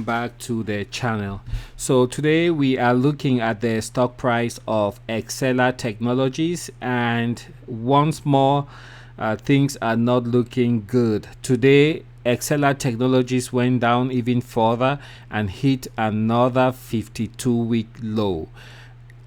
back to the channel. So today we are looking at the stock price of Exela Technologies, and once more things are not looking good. Today Exela Technologies went down even further and hit another 52-week low.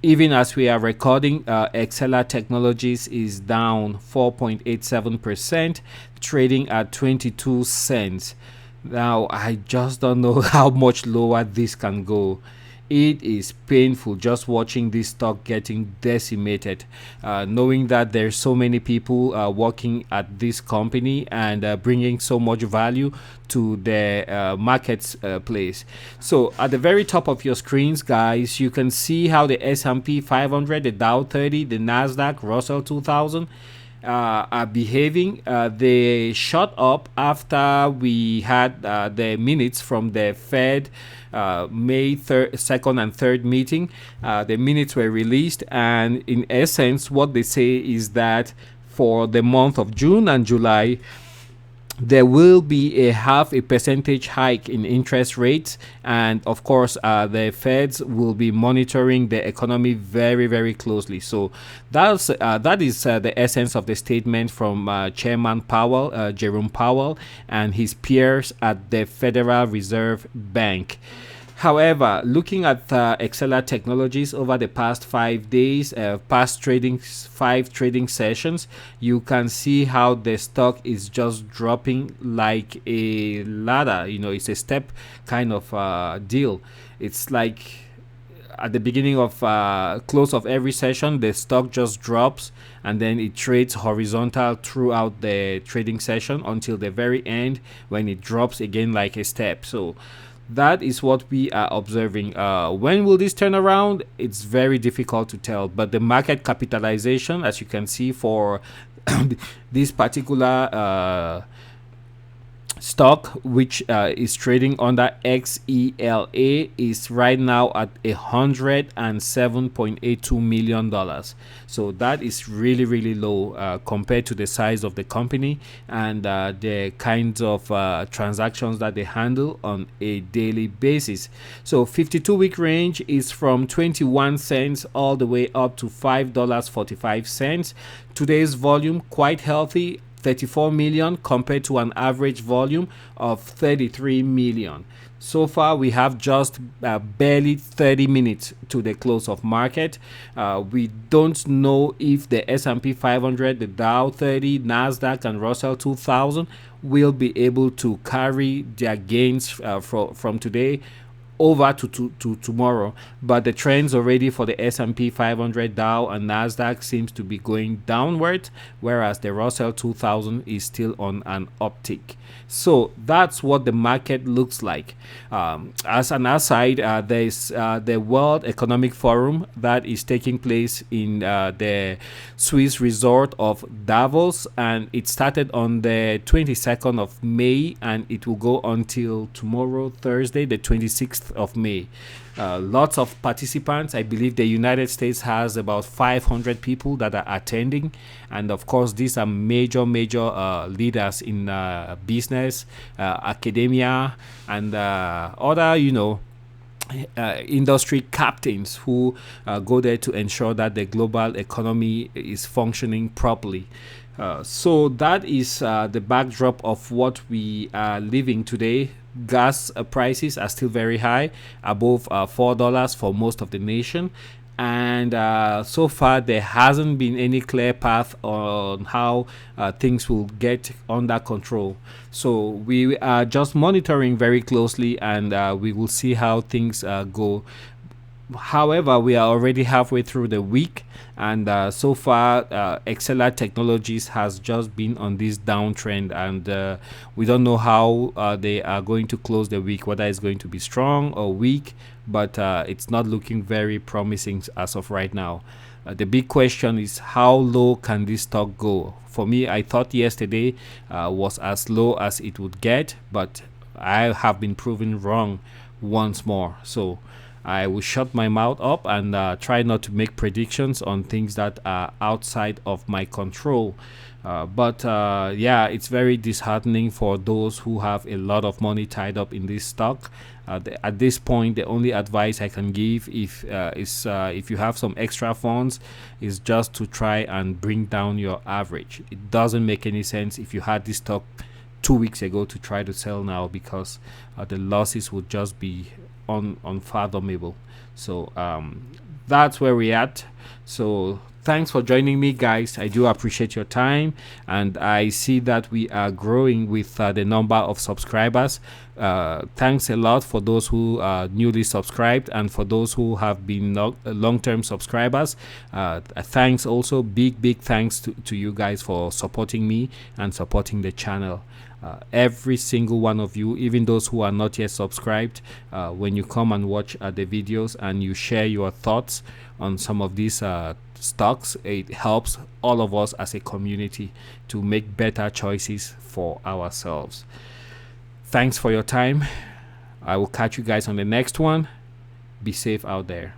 Even as we are recording, Exela Technologies is down 4.87%, trading at 22 cents. Now, I just don't know how much lower this can go. It is painful just watching this stock getting decimated, knowing that there's so many people working at this company and bringing so much value to the market's place. So at the very top of your screens, guys, you can see how the S&P 500, the Dow 30, the Nasdaq, Russell 2000 are behaving. They shot up after we had the minutes from the Fed May 2nd and 3rd meeting. The minutes were released, and in essence, what they say is that for the month of June and July, there will be a 0.5% hike in interest rates, and of course the Feds will be monitoring the economy very, very closely. So that is the essence of the statement from Chairman Powell, Jerome Powell, and his peers at the Federal Reserve Bank. However, looking at Exela Technologies over the past 5 days, five trading sessions, you can see how the stock is just dropping like a ladder. It's a step kind of deal. It's like at the beginning of close of every session, the stock just drops, and then it trades horizontal throughout the trading session until the very end, when it drops again like a step. So that is what we are observing. When will this turn around? It's very difficult to tell, but the market capitalization, as you can see for this particular stock, which is trading under XELA, is right now at $107.82 million. So that is really, really low compared to the size of the company and the kinds of transactions that they handle on a daily basis. So 52-week range is from 21 cents all the way up to $5.45. Today's volume quite healthy, 34 million compared to an average volume of 33 million. So far, we have just barely 30 minutes to the close of market. We don't know if the S&P 500, the Dow 30, Nasdaq, and Russell 2000 will be able to carry their gains from today over to tomorrow, but the trends already for the S&P 500, Dow, and Nasdaq seems to be going downward, whereas the Russell 2000 is still on an uptick. So that's what the market looks like. As an aside, there's the World Economic Forum that is taking place in the Swiss resort of Davos, and it started on the 22nd of May, and it will go until tomorrow, Thursday, the 26th of May. Lots of participants. I believe the United States has about 500 people that are attending, and of course these are major leaders in business, academia, and other industry captains who go there to ensure that the global economy is functioning properly. So that is the backdrop of what we are living today. Gas prices are still very high, above $4 for most of the nation, and so far there hasn't been any clear path on how things will get under control. So we are just monitoring very closely, and we will see how things go. However, we are already halfway through the week, and so far Exela Technologies has just been on this downtrend, and we don't know how they are going to close the week, whether it's going to be strong or weak, but it's not looking very promising as of right now. The big question is, how low can this stock go? For me, I thought yesterday was as low as it would get, but I have been proven wrong once more. So I will shut my mouth up and try not to make predictions on things that are outside of my control. But yeah, it's very disheartening for those who have a lot of money tied up in this stock. At this point, the only advice I can give is if you have some extra funds, is just to try and bring down your average. It doesn't make any sense if you had this stock 2 weeks ago to try to sell now, because the losses would just be unfathomable. So that's where we're at. So thanks for joining me, guys. I do appreciate your time, and I see that we are growing with the number of subscribers. Thanks a lot for those who are newly subscribed, and for those who have been long-term subscribers. Thanks also, big thanks to you guys for supporting me and supporting the channel. Every single one of you, even those who are not yet subscribed, when you come and watch the videos and you share your thoughts on some of these stocks, it helps all of us as a community to make better choices for ourselves. Thanks for your time. I will catch you guys on the next one. Be safe out there.